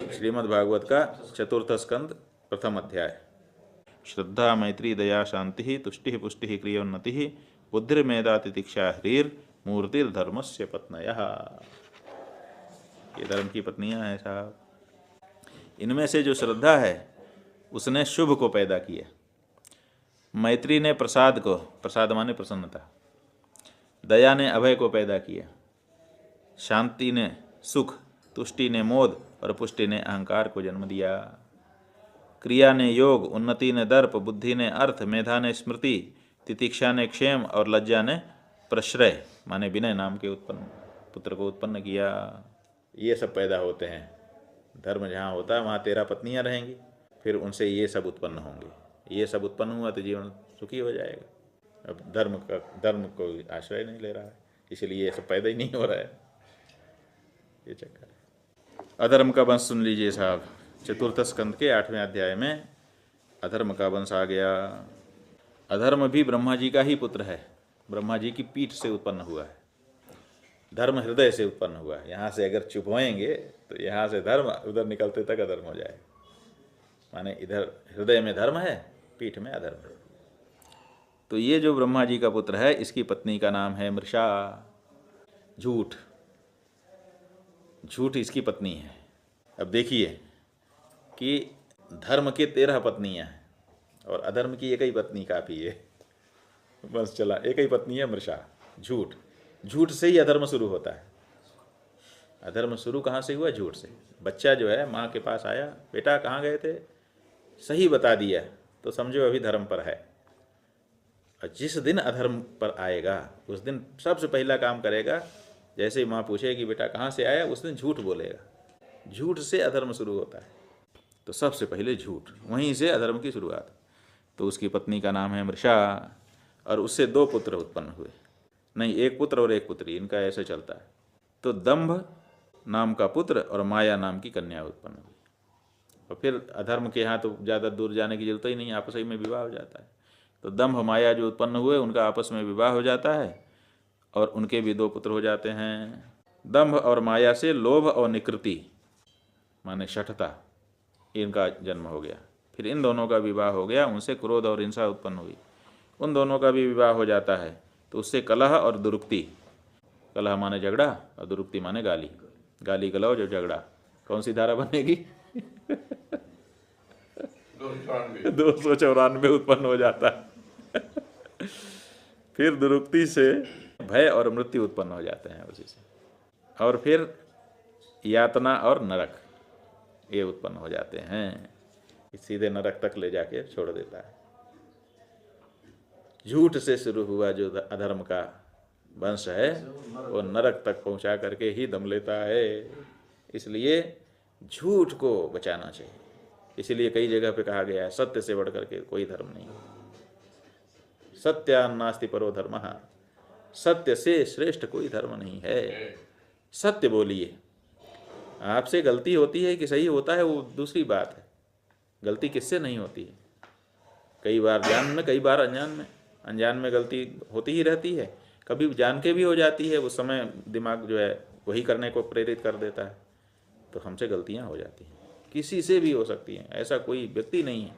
श्रीमद् भागवत का चतुर्थ स्कंद प्रथम अध्याय। श्रद्धा मैत्री दया शांति तुष्टि पुष्टि क्रियोन्नति बुद्धिर्मेधा तितिक्षा ह्रीर मूर्तिर्धर्मस्य पत्नयः। ये धर्म की पत्नियां हैं साहब। इनमें से जो श्रद्धा है उसने शुभ को पैदा किया, मैत्री ने प्रसाद को, प्रसाद माने प्रसन्नता, दया ने अभय को पैदा किया, शांति ने सुख, तुष्टि ने मोद और पुष्टि ने अहंकार को जन्म दिया, क्रिया ने योग, उन्नति ने दर्प, बुद्धि ने अर्थ, मेधा ने स्मृति, तितिक्षा ने क्षेम और लज्जा ने प्रश्रय माने विनय नाम के पुत्र को उत्पन्न किया। ये सब पैदा होते हैं। धर्म जहाँ होता है वहाँ 13 पत्नियाँ रहेंगी, फिर उनसे ये सब उत्पन्न होंगे। ये सब उत्पन्न हुआ तो जीवन सुखी हो जाएगा। अब धर्म को आश्रय नहीं ले रहा है, इसलिए ये सब पैदा ही नहीं हो रहा है। ये चक्कर है। अधर्म का वंश सुन लीजिए साहब। चतुर्थ स्कंद के 8वें अध्याय में अधर्म का वंश आ गया। अधर्म भी ब्रह्मा जी का ही पुत्र है, ब्रह्मा जी की पीठ से उत्पन्न हुआ है। धर्म हृदय से उत्पन्न हुआ है। यहाँ से अगर चुभवाएंगे तो यहाँ से धर्म, उधर निकलते तक अधर्म हो जाए। माने इधर हृदय में धर्म है, पीठ में अधर्म है। तो ये जो ब्रह्मा जी का पुत्र है, इसकी पत्नी का नाम है मृषा। झूठ, झूठ इसकी पत्नी है। अब देखिए कि धर्म के 13 पत्नियां हैं और अधर्म की एक ही पत्नी काफ़ी है। बस चला, एक ही पत्नी है मृषा। झूठ, झूठ से ही अधर्म शुरू होता है। अधर्म शुरू कहाँ से हुआ? झूठ से। बच्चा जो है माँ के पास आया, बेटा कहाँ गए थे, सही बता दिया तो समझो अभी धर्म पर है। और जिस दिन अधर्म पर आएगा उस दिन सबसे पहला काम करेगा, जैसे ही माँ पूछेगी बेटा कहाँ से आया, उस दिन झूठ बोलेगा। झूठ से अधर्म शुरू होता है। तो सबसे पहले झूठ, वहीं से अधर्म की शुरुआत। तो उसकी पत्नी का नाम है मृषा और उससे 2 पुत्र उत्पन्न हुए। नहीं, एक पुत्र और एक पुत्री, इनका ऐसे चलता है। तो दंभ नाम का पुत्र और माया नाम की कन्या उत्पन्न हुई। और फिर अधर्म के यहाँ तो ज़्यादा दूर जाने की जरूरत ही नहीं, आपस ही में विवाह हो जाता है। तो दंभ माया जो उत्पन्न हुए उनका आपस में विवाह हो जाता है और उनके भी 2 पुत्र हो जाते हैं। दंभ और माया से लोभ और निकृति माने शठता, इनका जन्म हो गया। फिर इन दोनों का विवाह हो गया, उनसे क्रोध और हिंसा उत्पन्न हुई, उन दोनों का भी विवाह हो जाता है। तो उससे कलह और दुरुक्ति, कलह माने झगड़ा और दुरुक्ति माने गाली, गाली गलौ जब झगड़ा, कौन सी धारा बनेगी? 294 उत्पन्न हो जाता है। फिर दुरुक्ति से भय और मृत्यु उत्पन्न हो जाते हैं उसी से। और फिर यातना और नरक ये उत्पन्न हो जाते हैं। सीधे नरक तक ले जाके छोड़ देता है। झूठ से शुरू हुआ जो अधर्म का वंश है वो नरक तक पहुंचा करके ही दम लेता है। इसलिए झूठ को बचाना चाहिए। इसलिए कई जगह पे कहा गया है सत्य से बढ़ करके कोई धर्म नहीं। सत्यान्नास्ति परो धर्मः, सत्य से श्रेष्ठ कोई धर्म नहीं है। सत्य बोलिए। आपसे गलती होती है कि सही होता है वो दूसरी बात है। गलती किससे नहीं होती है? कई बार जान में, कई बार अनजान में। अनजान में गलती होती ही रहती है, कभी जान के भी हो जाती है। उस समय दिमाग जो है वही करने को प्रेरित कर देता है। तो हमसे गलतियां हो जाती हैं, किसी से भी हो सकती हैं। ऐसा कोई व्यक्ति नहीं है